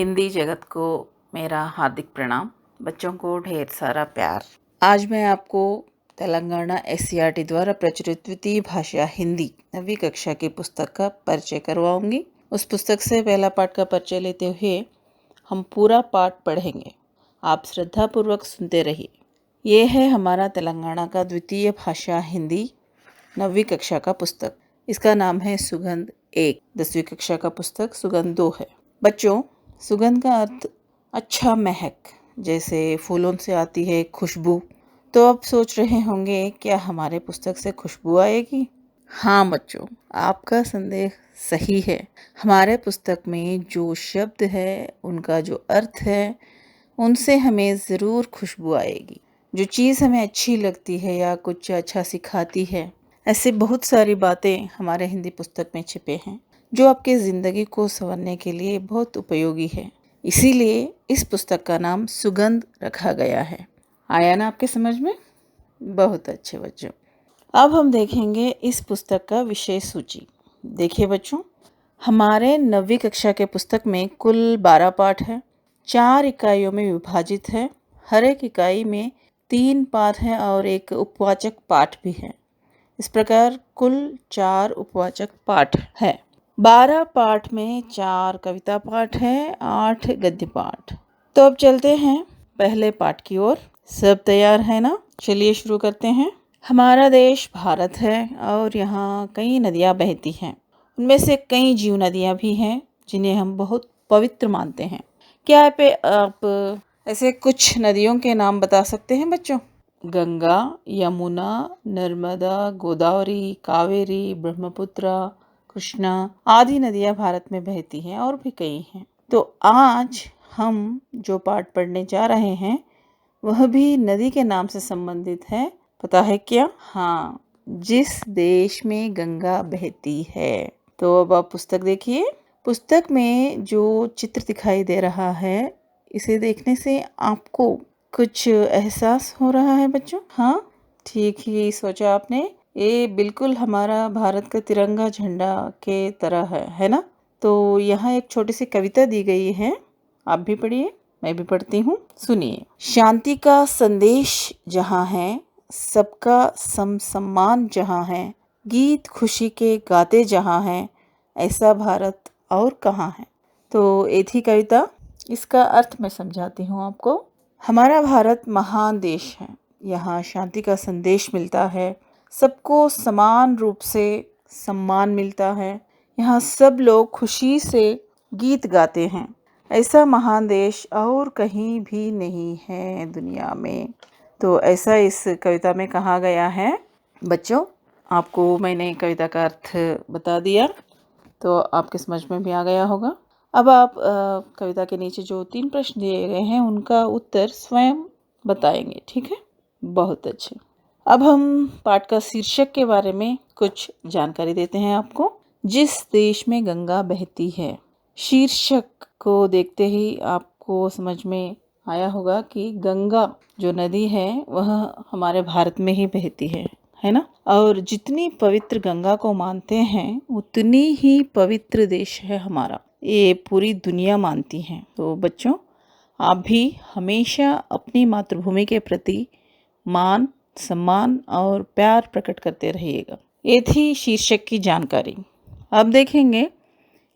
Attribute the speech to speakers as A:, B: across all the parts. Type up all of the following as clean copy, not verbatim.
A: हिंदी जगत को मेरा हार्दिक प्रणाम। बच्चों को ढेर सारा प्यार। आज मैं आपको तेलंगाना एससीईआरटी द्वारा प्रचलित द्वितीय भाषा हिंदी 9वीं कक्षा की पुस्तक का परिचय करवाऊंगी। उस पुस्तक से पहला पाठ का परिचय लेते हुए हम पूरा पाठ पढ़ेंगे। आप श्रद्धापूर्वक सुनते रहिए। ये है हमारा तेलंगाना का द्वितीय भाषा हिंदी 9वीं कक्षा का पुस्तक। इसका नाम है सुगंध 1। 10वीं कक्षा का पुस्तक सुगंध 2 है। बच्चों, सुगंध का अर्थ अच्छा महक, जैसे फूलों से आती है खुशबू। तो अब सोच रहे होंगे क्या हमारे पुस्तक से खुशबू आएगी? हाँ बच्चों, आपका संदेह सही है। हमारे पुस्तक में जो शब्द है, उनका जो अर्थ है, उनसे हमें ज़रूर खुशबू आएगी। जो चीज़ हमें अच्छी लगती है या कुछ अच्छा सिखाती है, ऐसे बहुत सारी बातें हमारे हिंदी पुस्तक में छिपे हैं जो आपके ज़िंदगी को संवारने के लिए बहुत उपयोगी है। इसीलिए इस पुस्तक का नाम सुगंध रखा गया है। आया ना आपके समझ में? बहुत अच्छे बच्चों। अब हम देखेंगे इस पुस्तक का विषय सूची। देखिए बच्चों, हमारे 9वीं कक्षा के पुस्तक में कुल 12 पाठ है। 4 इकाइयों में विभाजित है। हर एक इकाई में 3 पाठ हैं और एक उपवाचक पाठ भी है। इस प्रकार कुल 4 उपवाचक पाठ है। 12 पाठ में 4 कविता पाठ है, 8 गद्य पाठ। तो अब चलते हैं पहले पाठ की ओर। सब तैयार है ना? चलिए शुरू करते हैं। हमारा देश भारत है और यहाँ कई नदियाँ बहती हैं। उनमें से कई जीव नदियाँ भी हैं जिन्हें हम बहुत पवित्र मानते हैं। क्या आप ऐसे कुछ नदियों के नाम बता सकते हैं बच्चों? गंगा, यमुना, नर्मदा, गोदावरी, कावेरी, ब्रह्मपुत्र, कृष्णा आदि नदियां भारत में बहती हैं और भी कई हैं। तो आज हम जो पाठ पढ़ने जा रहे हैं वह भी नदी के नाम से संबंधित है। पता है क्या? हाँ, जिस देश में गंगा बहती है। तो अब आप पुस्तक देखिए। पुस्तक में जो चित्र दिखाई दे रहा है, इसे देखने से आपको कुछ एहसास हो रहा है बच्चों? हाँ, ठीक ही सोचा आपने। ये बिल्कुल हमारा भारत का तिरंगा झंडा के तरह है ना? तो यहाँ एक छोटी सी कविता दी गई है, आप भी पढ़िए, मैं भी पढ़ती हूँ, सुनिए। शांति का संदेश जहाँ है, सबका सम्मान जहाँ है, गीत खुशी के गाते जहाँ है, ऐसा भारत और कहाँ है। तो ये थी कविता। इसका अर्थ मैं समझाती हूँ आपको। हमारा भारत महान देश है। यहाँ शांति का संदेश मिलता है, सबको समान रूप से सम्मान मिलता है। यहाँ सब लोग खुशी से गीत गाते हैं। ऐसा महान देश और कहीं भी नहीं है दुनिया में। तो ऐसा इस कविता में कहा गया है। बच्चों, आपको मैंने कविता का अर्थ बता दिया, तो आपके समझ में भी आ गया होगा। अब आप कविता के नीचे जो 3 प्रश्न दिए गए हैं उनका उत्तर स्वयं बताएंगे, ठीक है? बहुत अच्छे। अब हम पाठ का शीर्षक के बारे में कुछ जानकारी देते हैं आपको। जिस देश में गंगा बहती है। शीर्षक को देखते ही आपको समझ में आया होगा कि गंगा जो नदी है वह हमारे भारत में ही बहती है ना? और जितनी पवित्र गंगा को मानते हैं उतनी ही पवित्र देश है हमारा। ये पूरी दुनिया मानती है। तो बच्चों, आप भी हमेशा अपनी मातृभूमि के प्रति मान, सम्मान और प्यार प्रकट करते रहिएगा। ये थी शीर्षक की जानकारी। अब देखेंगे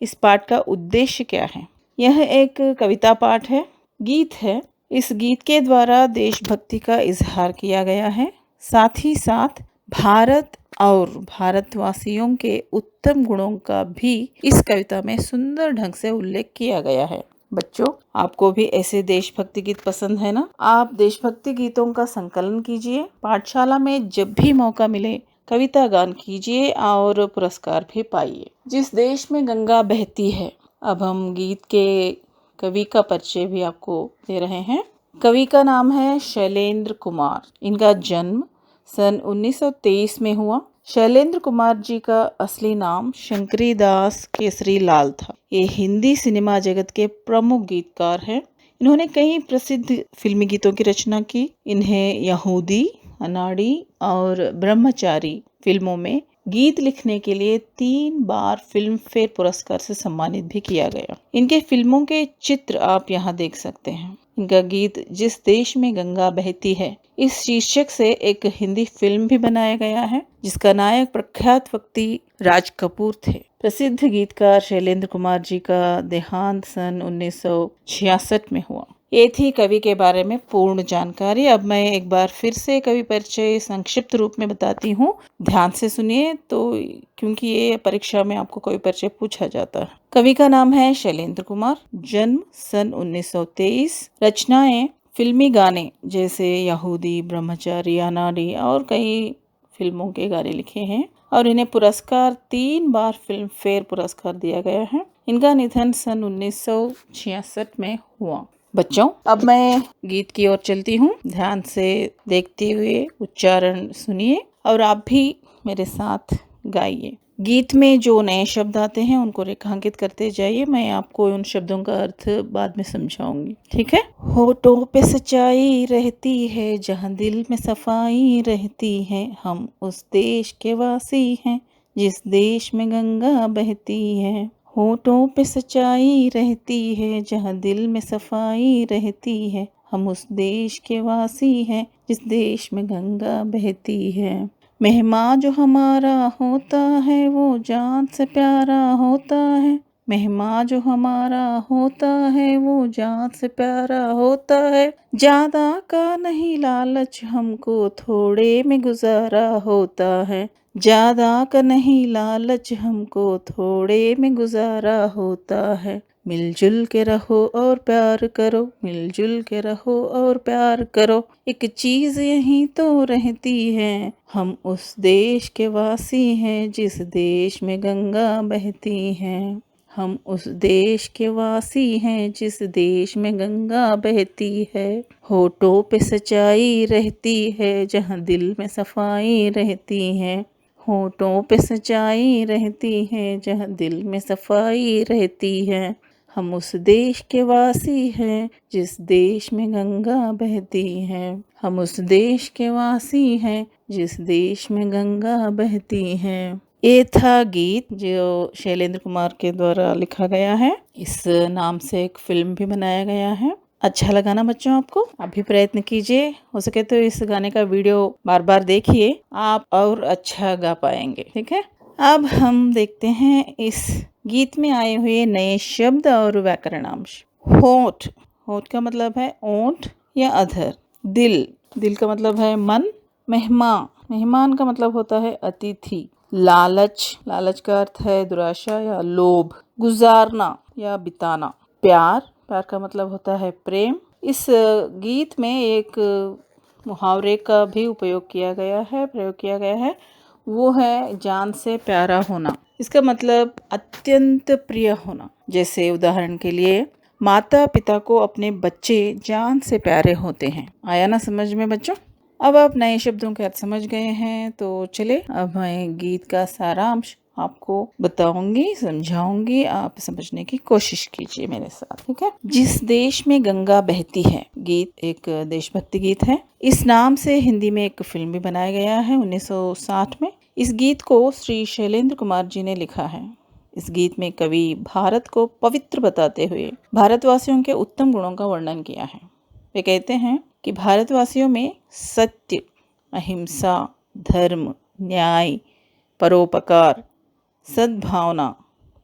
A: इस पाठ का उद्देश्य क्या है। यह एक कविता पाठ है, गीत है। इस गीत के द्वारा देशभक्ति का इजहार किया गया है। साथ ही साथ भारत और भारतवासियों के उत्तम गुणों का भी इस कविता में सुंदर ढंग से उल्लेख किया गया है। बच्चों, आपको भी ऐसे देशभक्ति गीत पसंद है ना? आप देशभक्ति गीतों का संकलन कीजिए। पाठशाला में जब भी मौका मिले कविता गान कीजिए और पुरस्कार भी पाइए। जिस देश में गंगा बहती है। अब हम गीत के कवि का परिचय भी आपको दे रहे हैं। कवि का नाम है शैलेंद्र कुमार। इनका जन्म सन 1923 में हुआ। शैलेंद्र कुमार जी का असली नाम शंकरी दास केसरी लाल था। ये हिंदी सिनेमा जगत के प्रमुख गीतकार हैं। इन्होंने कई प्रसिद्ध फिल्मी गीतों की रचना की। इन्हें यहूदी, अनाड़ी और ब्रह्मचारी फिल्मों में गीत लिखने के लिए 3 बार फिल्म फेयर पुरस्कार से सम्मानित भी किया गया। इनके फिल्मों के चित्र आप यहाँ देख सकते हैं। इनका गीत जिस देश में गंगा बहती है इस शीर्षक से एक हिंदी फिल्म भी बनाया गया है, जिसका नायक प्रख्यात व्यक्ति राज कपूर थे। प्रसिद्ध गीतकार शैलेंद्र कुमार जी का देहांत सन 1966 में हुआ। ये थी कवि के बारे में पूर्ण जानकारी। अब मैं एक बार फिर से कवि परिचय संक्षिप्त रूप में बताती हूँ, ध्यान से सुनिए तो, क्योंकि ये परीक्षा में आपको कवि परिचय पूछा जाता है। कवि का नाम है शैलेंद्र कुमार, जन्म सन 1923, रचनाएं फिल्मी गाने जैसे यहूदी, ब्रह्मचारी, अनाड़ी और कई फिल्मों के गाने लिखे हैं और इन्हें पुरस्कार 3 बार फिल्म फेयर पुरस्कार दिया गया है। इनका निधन सन 1966 में हुआ। बच्चों, अब मैं गीत की ओर चलती हूँ, ध्यान से देखते हुए उच्चारण सुनिए और आप भी मेरे साथ गाइए। गीत में जो नए शब्द आते हैं उनको रेखांकित करते जाइए, मैं आपको उन शब्दों का अर्थ बाद में समझाऊंगी, ठीक है। होठों पे सच्चाई रहती है, जहाँ दिल में सफाई रहती है, हम उस देश के वासी हैं जिस देश में गंगा बहती है। होठों पे सच्चाई रहती है, जहाँ दिल में सफाई रहती है, हम उस देश के वासी हैं जिस देश में गंगा बहती है। मेहमान जो हमारा होता है वो जान से प्यारा होता है। मेहमान जो हमारा होता है वो जान से प्यारा होता है। ज्यादा का नहीं लालच हमको थोड़े में गुजारा होता है। ज्यादा का नहीं लालच हमको थोड़े में गुजारा होता है। मिलजुल के रहो और प्यार करो, मिलजुल के रहो और प्यार करो, एक चीज यहीं तो रहती है, हम उस देश के वासी हैं जिस देश में गंगा बहती है। हम उस देश के वासी हैं जिस देश में गंगा बहती है। होठों पे सच्चाई रहती है, जहाँ दिल में सफाई रहती है। होठों पे सच्चाई रहती है, जहाँ दिल में सफाई रहती है। हम उस देश के वासी हैं जिस देश में गंगा बहती है। हम उस देश के वासी हैं जिस देश में गंगा बहती है। ये था गीत जो शैलेंद्र कुमार के द्वारा लिखा गया है। इस नाम से एक फिल्म भी बनाया गया है। अच्छा लगा ना बच्चों आपको? आप भी प्रयत्न कीजिए, हो सके तो इस गाने का वीडियो बार बार देखिए, आप और अच्छा गा पाएंगे, ठीक है। अब हम देखते हैं इस गीत में आए हुए नए शब्द और व्याकरणांश। होठ, होठ का मतलब है ओंठ या अधर। दिल, दिल का मतलब है मन। मेहमान, मेहमान का मतलब होता है अतिथि। लालच, लालच का अर्थ है दुराशा या लोभ। गुजारना या बिताना। प्यार, प्यार का मतलब होता है प्रेम। इस गीत में एक मुहावरे का भी उपयोग किया गया है, प्रयोग किया गया है, वो है जान से प्यारा होना। इसका मतलब अत्यंत प्रिय होना। जैसे उदाहरण के लिए, माता पिता को अपने बच्चे जान से प्यारे होते हैं। आया ना समझ में बच्चों? अब आप नए शब्दों के अर्थ समझ गए हैं, तो चले अब मैं गीत का सारांश आपको बताऊंगी, समझाऊंगी, आप समझने की कोशिश कीजिए मेरे साथ, ठीक है। जिस देश में गंगा बहती है, गीत एक देशभक्ति गीत है। इस नाम से हिंदी में एक फिल्म भी बनाया गया है 1960 में। इस गीत को श्री शैलेंद्र कुमार जी ने लिखा है। इस गीत में कवि भारत को पवित्र बताते हुए भारतवासियों के उत्तम गुणों का वर्णन किया है। वे कहते हैं कि भारतवासियों में सत्य, अहिंसा, धर्म, न्याय, परोपकार, सद्भावना,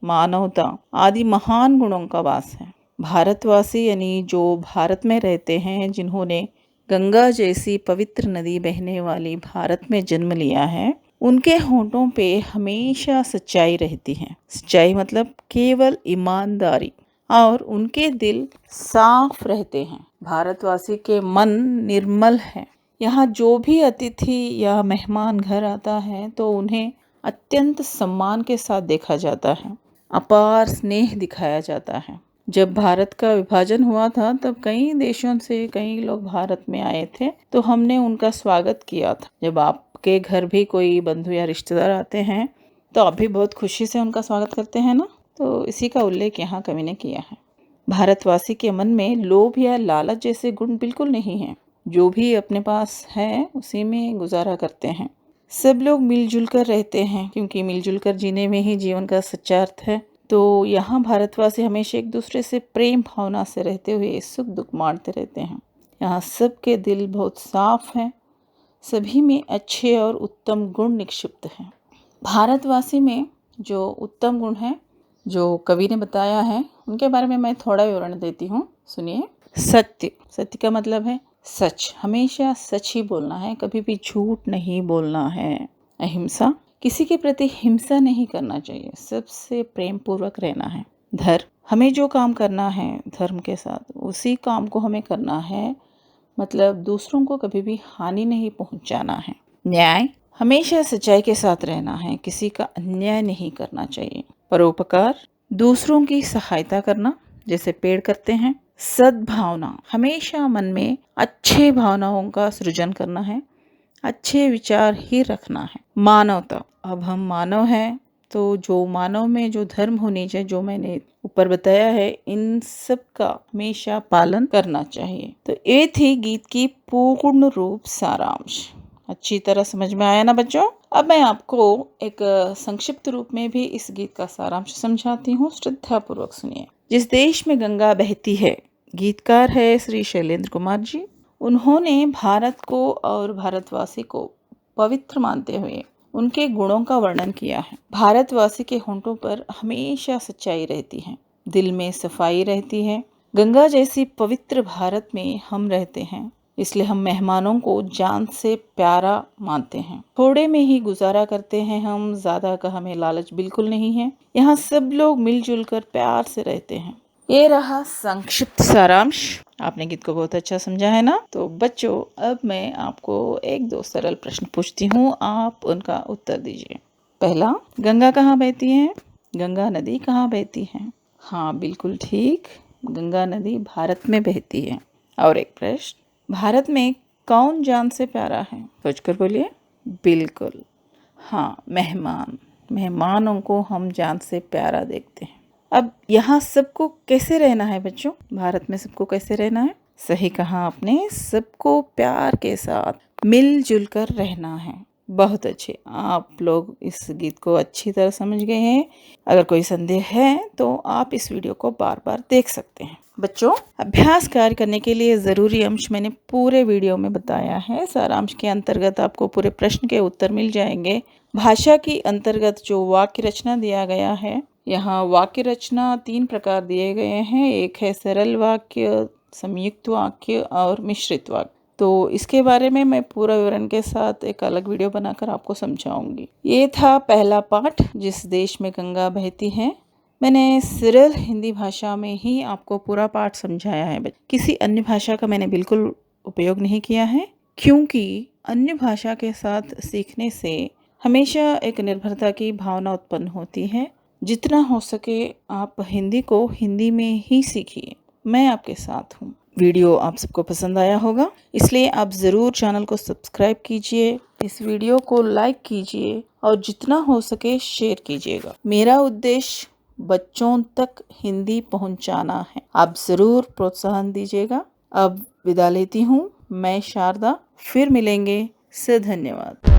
A: मानवता आदि महान गुणों का वास है। भारतवासी यानी जो भारत में रहते हैं, जिन्होंने गंगा जैसी पवित्र नदी बहने वाली भारत में जन्म लिया है, उनके होठों पे हमेशा सच्चाई रहती है। सच्चाई मतलब केवल ईमानदारी, और उनके दिल साफ रहते हैं। भारतवासी के मन निर्मल है। यहाँ जो भी अतिथि या मेहमान घर आता है तो उन्हें अत्यंत सम्मान के साथ देखा जाता है, अपार स्नेह दिखाया जाता है। जब भारत का विभाजन हुआ था तब कई देशों से कई लोग भारत में आए थे, तो हमने उनका स्वागत किया था। जब आपके घर भी कोई बंधु या रिश्तेदार आते हैं तो आप भी बहुत खुशी से उनका स्वागत करते हैं ना, तो इसी का उल्लेख यहाँ कवि ने किया है। भारतवासी के मन में लोभ या लालच जैसे गुण बिल्कुल नहीं है। जो भी अपने पास है उसी में गुजारा करते हैं। सब लोग मिलजुल कर रहते हैं, क्योंकि मिलजुल कर जीने में ही जीवन का सच्चा अर्थ है। तो यहाँ भारतवासी हमेशा एक दूसरे से प्रेम भावना से रहते हुए सुख दुख बांटते रहते हैं। यहाँ सबके दिल बहुत साफ हैं, सभी में अच्छे और उत्तम गुण निक्षिप्त हैं। भारतवासी में जो उत्तम गुण हैं, जो कवि ने बताया है, उनके बारे में मैं थोड़ा विवरण देती हूँ, सुनिए। सत्य, सत्य का मतलब है सच, हमेशा सच ही बोलना है, कभी भी झूठ नहीं बोलना है। अहिंसा, किसी के प्रति हिंसा नहीं करना चाहिए, सबसे प्रेम पूर्वक रहना है। धर्म, हमें जो काम करना है धर्म के साथ, उसी काम को हमें करना है, मतलब दूसरों को कभी भी हानि नहीं पहुंचाना है। न्याय, हमेशा सच्चाई के साथ रहना है, किसी का अन्याय नहीं करना चाहिए। परोपकार, दूसरों की सहायता करना, जैसे पेड़ करते हैं। सद्भावना, हमेशा मन में अच्छे भावनाओं का सृजन करना है, अच्छे विचार ही रखना है। मानवता, अब हम मानव हैं, तो जो मानव में जो धर्म होनी चाहिए, जो मैंने ऊपर बताया है, इन सब का हमेशा पालन करना चाहिए। तो ये थी गीत की पूर्ण रूप सारांश। अच्छी तरह समझ में आया ना बच्चों? अब मैं आपको एक संक्षिप्त रूप में भी इस गीत का सारांश समझाती हूँ, श्रद्धापूर्वक सुनिए। जिस देश में गंगा बहती है, गीतकार है श्री शैलेंद्र कुमार जी। उन्होंने भारत को और भारतवासी को पवित्र मानते हुए उनके गुणों का वर्णन किया है। भारतवासी के होंठों पर हमेशा सच्चाई रहती है, दिल में सफाई रहती है। गंगा जैसी पवित्र भारत में हम रहते हैं, इसलिए हम मेहमानों को जान से प्यारा मानते हैं। थोड़े में ही गुजारा करते हैं हम, ज्यादा का हमें लालच बिल्कुल नहीं है। यहाँ सब लोग मिलजुल कर प्यार से रहते हैं। ये रहा संक्षिप्त सारांश। आपने गीत को बहुत अच्छा समझा है ना? तो बच्चों, अब मैं आपको एक दो सरल प्रश्न पूछती हूँ, आप उनका उत्तर दीजिए। पहला, गंगा कहाँ बहती है? गंगा नदी कहाँ बहती है? हाँ, बिल्कुल ठीक, गंगा नदी भारत में बहती है। और एक प्रश्न, भारत में कौन जान से प्यारा है? सोचकर बोलिए। बिल्कुल, हाँ, मेहमान, मेहमानों को हम जान से प्यारा देखते हैं। अब यहाँ सबको कैसे रहना है बच्चों? भारत में सबको कैसे रहना है? सही कहा आपने, सबको प्यार के साथ मिलजुल कर रहना है। बहुत अच्छे, आप लोग इस गीत को अच्छी तरह समझ गए हैं। अगर कोई संदेह है तो आप इस वीडियो को बार बार देख सकते हैं। बच्चों, अभ्यास कार्य करने के लिए ज़रूरी अंश मैंने पूरे वीडियो में बताया है। सारांश के अंतर्गत आपको पूरे प्रश्न के उत्तर मिल जाएंगे। भाषा की अंतर्गत जो वाक्य रचना दिया गया है, यहाँ वाक्य रचना 3 प्रकार दिए गए हैं। एक है सरल वाक्य, संयुक्त वाक्य और मिश्रित वाक्य। तो इसके बारे में मैं पूरा विवरण के साथ एक अलग वीडियो बनाकर आपको समझाऊंगी। ये था पहला पाठ, जिस देश में गंगा बहती है। मैंने सरल हिंदी भाषा में ही आपको पूरा पाठ समझाया है। किसी अन्य भाषा का मैंने बिल्कुल उपयोग नहीं किया है, क्योंकि अन्य भाषा के साथ सीखने से हमेशा एक निर्भरता की भावना उत्पन्न होती है। जितना हो सके आप हिंदी को हिंदी में ही सीखिए, मैं आपके साथ हूँ। वीडियो आप सबको पसंद आया होगा, इसलिए आप ज़रूर चैनल को सब्सक्राइब कीजिए, इस वीडियो को लाइक कीजिए और जितना हो सके शेयर कीजिएगा। मेरा उद्देश्य बच्चों तक हिंदी पहुंचाना है, आप ज़रूर प्रोत्साहन दीजिएगा। अब विदा लेती हूँ, मैं शारदा, फिर मिलेंगे से धन्यवाद।